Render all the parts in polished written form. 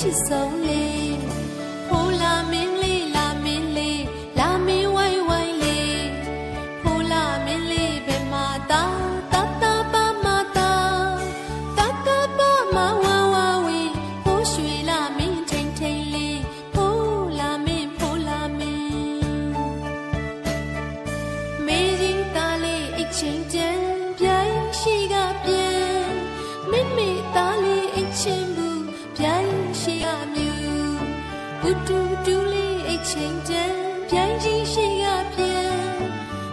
ချစ်ဆုံးလေးဖိုးလာမင်းလေးလာမင်းလေးလာမင်းဝိုင်းဝိုင်းလေးဖိုးလာမင်းလေးဘယ်မှာတာတာတာပါမတာတာတာပါမဝါဝါဝေဖိုးရွှေလာမင်းထိန်ထိန်လေးဖိုးလာမင်းဖိုးလာမင်းမေကြီးသားလေးအိတ်ချင်းတန်းပြိုင်ရှိကပြန်မိမိသားလေးအိတ်ချင်းဘူးပြိုင်ရှိကမြူဘူတူတူလေးအိတ်ချင်းတန်းပြိုင်ကြီးရှိကပြန်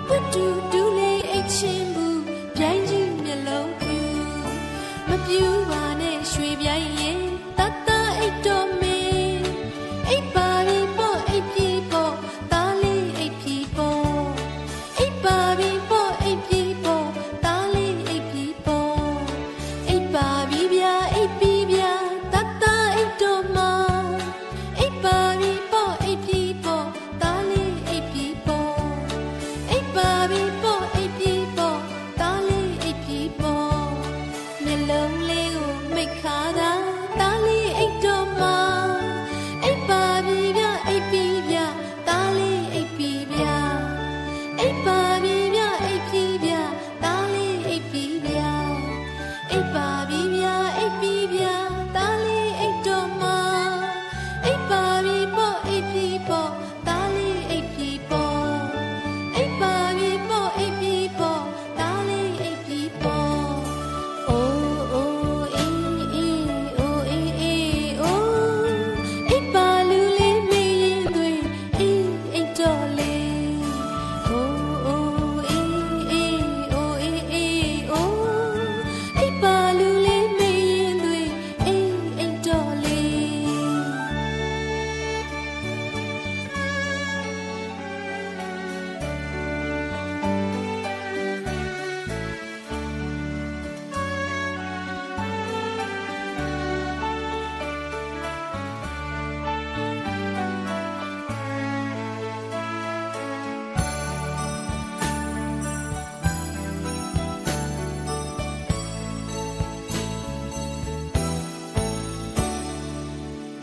ဘူတူတူလေးအိတ်ချင်းဘူးပြိုင်ကြီးမျက်လုံးပြူမပြူပါနဲ့ရွှေပြိုင်ရင်တတအိတ်တော်မင်းအိတ်ပါပြီပေါ့အိတ်ပြီပေါ့သားလေးအိတ်ပြီပေါ့အိတ်ပါပြီပေါ့အိတ်ပြီပေါ့သားလေးအိတ်ပြီပေါ့အိတ်ပါပြီဗျာအိတ်ပြီဗျာတတအိတ်တော်မအိတ်ပါပြီပေါ့အိတ်ပြီပေါ့သားလေးအိတ်ပြီပေါ့အိတ်ပါပြီပေါ့အိတ်ပြီပေါ့သားလေးအိတ်ပြီပေါ့မျက်လုံးလေးကိုမိတ်ခါတာသားလေးအိတ်တော်မအိတ်ပါပြီဗျာအိတ်ပြီဗျာသားလေးအိတ်ပြီဗျာအိတ်ပါပြီဗျာအိတ်ပြီဗျာသားလေးအိတ်ပြီဗျာအိတ်ပါပြီဗျာအိတ်ပြီဗျာသားလေးအိတ်တော်မအိတ်ပါပြီပေါ့အိတ်ပြီပေါ့သားလေးအိတ်ပြီပေါ့အိတ်ပါပြီပေါ့အိတ်ပြီပေါ့သားလေးအိတ်ပြီပေါ့အိုးအိုးအေးအေးအိုးအေးအေးအိုးအိတ်ပါလူလေးမေးရင်တွေအေးအိတ်တော်လေးအိုးအိုးအေးအေးအိုးအေးအေးအိုးအိတ်ပါလူလေးမေးရင်တွေအေးအိတ်တော်လေး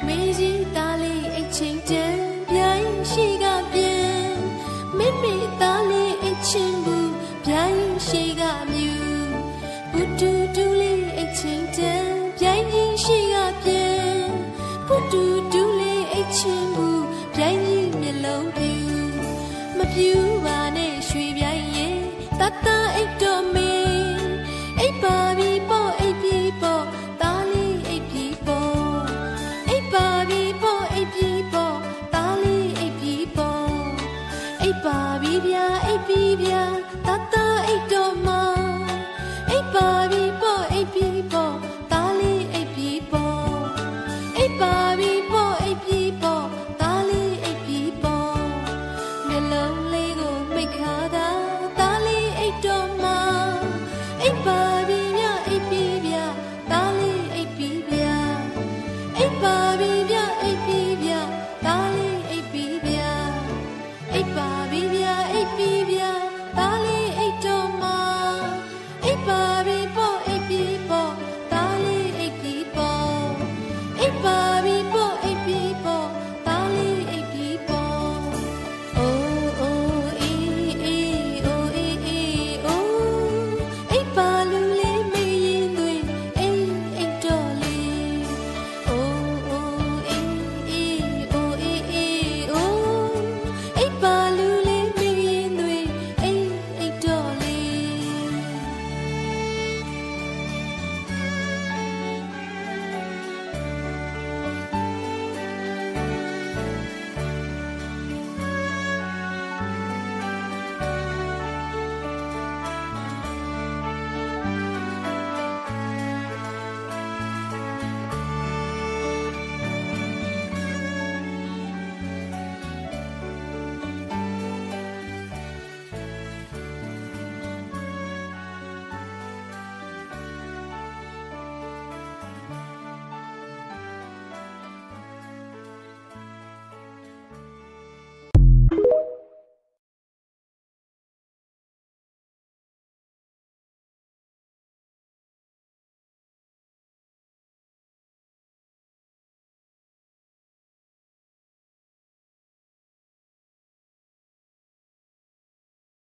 မေကြီးသားလေးအိတ်ချင်းတန်းပြိုင်ရှိကပြန်မိမိသားလေးအိတ်ချင်းဘူးပြိုင်ရှိကမြူဘူတူတူလေးအိတ်ချင်းတန်းပြိုင်ကြီးရှိကပြန်ဘူတူတူလေးအိတ်ချင်းဘူးပြိုင်ကြီးမျက်လုံးပြူမပြူ